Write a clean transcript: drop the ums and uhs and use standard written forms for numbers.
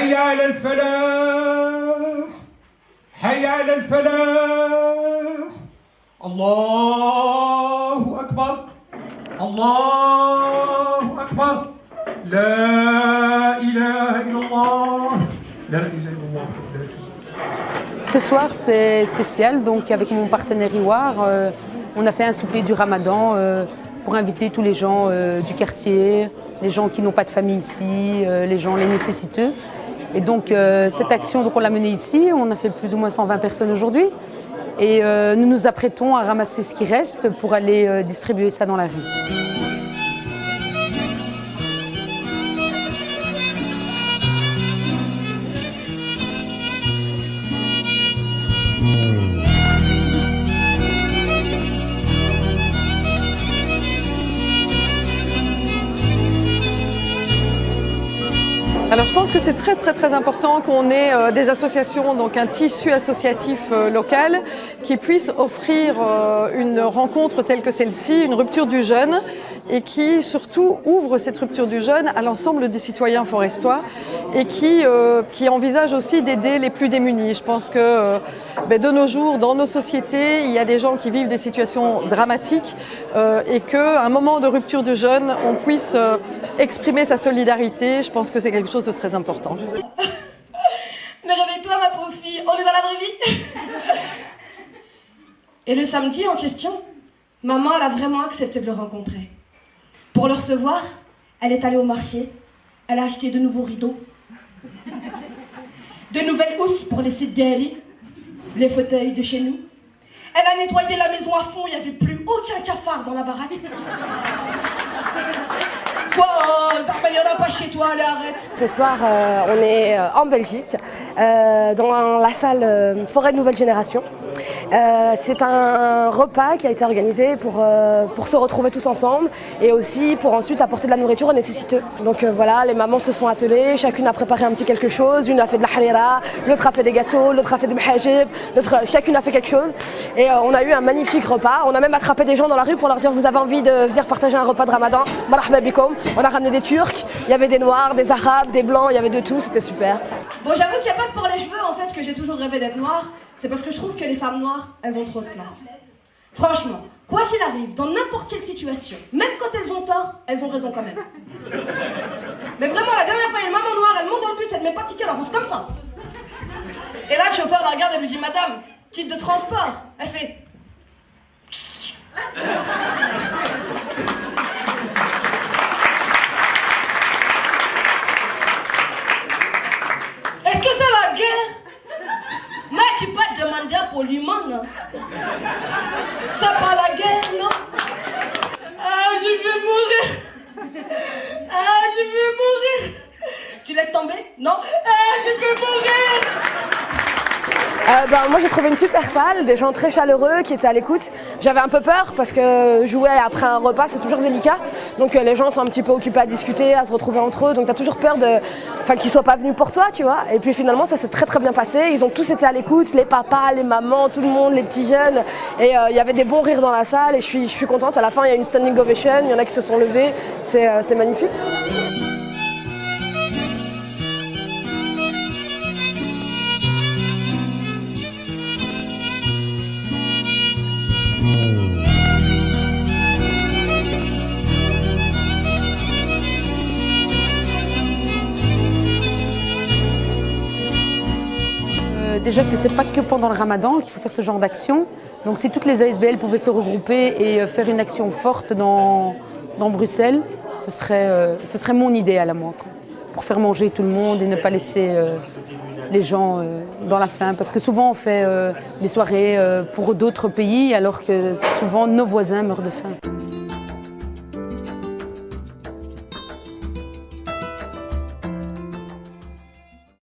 حي على الفلاح حي على الفلاح الله أكبر الله أكبر لا إله إلا الله لا إله إلا الله. Ce soir, c'est spécial, donc avec mon partenaire Iwar, on a fait un souper du Ramadan pour inviter tous les gens du quartier, les gens qui n'ont pas de famille ici, les gens les nécessiteux. Et donc cette action, donc on l'a menée ici, on a fait plus ou moins 120 personnes aujourd'hui. Et nous nous apprêtons à ramasser ce qui reste pour aller distribuer ça dans la rue. Alors je pense que c'est très important qu'on ait des associations, donc un tissu associatif local qui puisse offrir une rencontre telle que celle-ci, une rupture du jeûne, et qui surtout ouvre cette rupture du jeûne à l'ensemble des citoyens forestois et qui envisage aussi d'aider les plus démunis. Je pense que de nos jours, dans nos sociétés, il y a des gens qui vivent des situations dramatiques et qu'à un moment de rupture du jeûne, on puisse exprimer sa solidarité. Je pense que c'est quelque chose de très important. Mais réveille-toi ma pauvre fille, on est dans la vraie vie. Et le samedi en question, maman elle a vraiment accepté de le rencontrer. Pour le recevoir, elle est allée au marché, elle a acheté de nouveaux rideaux, de nouvelles housses pour les sidéries, les fauteuils de chez nous. Elle a nettoyé la maison à fond, il n'y avait plus aucun cafard dans la baraque. Quoi, il n'y en a pas chez toi, allez arrête. Ce soir, on est en Belgique, dans la salle Forêt de Nouvelle Génération. C'est un repas qui a été organisé pour se retrouver tous ensemble et aussi pour ensuite apporter de la nourriture aux nécessiteux. Donc voilà, les mamans se sont attelées, chacune a préparé un petit quelque chose, une a fait de la harira, l'autre a fait des gâteaux, l'autre a fait des mhajib, chacune a fait quelque chose. Et on a eu un magnifique repas. On a même attrapé des gens dans la rue pour leur dire vous avez envie de venir partager un repas de Ramadan, marhaba bikoum. On a ramené des Turcs, il y avait des Noirs, des Arabes, des Blancs, il y avait de tout, c'était super. Bon, j'avoue qu'il n'y a pas que pour les cheveux en fait que j'ai toujours rêvé d'être noire. C'est parce que je trouve que les femmes noires, elles ont trop de classe. Franchement, quoi qu'il arrive, dans n'importe quelle situation, même quand elles ont tort, elles ont raison quand même. Mais vraiment, la dernière fois, il y a une maman noire, elle monte dans le bus, elle ne met pas de ticket, elle avance comme ça. Et là, le chauffeur la regarde et lui dit madame, titre de transport. Elle fait. Est-ce que c'est la guerre? Mais tu peux te demander poliment, non? C'est pas la guerre, non? Ah, je vais mourir! Ah, je vais mourir! Tu laisses tomber? Non? Ah, je vais mourir! Moi j'ai trouvé une super salle, des gens très chaleureux qui étaient à l'écoute. J'avais un peu peur parce que jouer après un repas c'est toujours délicat. Donc les gens sont un petit peu occupés à discuter, à se retrouver entre eux. Donc tu as toujours peur qu'ils ne soient pas venus pour toi, tu vois. Et puis finalement ça s'est très bien passé. Ils ont tous été à l'écoute, les papas, les mamans, tout le monde, les petits jeunes. Et il y avait des bons rires dans la salle et je suis contente. À la fin il y a une standing ovation, il y en a qui se sont levés. C'est magnifique. Déjà que ce n'est pas que pendant le Ramadan qu'il faut faire ce genre d'action. Donc si toutes les ASBL pouvaient se regrouper et faire une action forte dans Bruxelles, ce serait mon idéal à moi, quoi, pour faire manger tout le monde et ne pas laisser les gens dans la faim. Parce que souvent on fait des soirées pour d'autres pays alors que souvent nos voisins meurent de faim.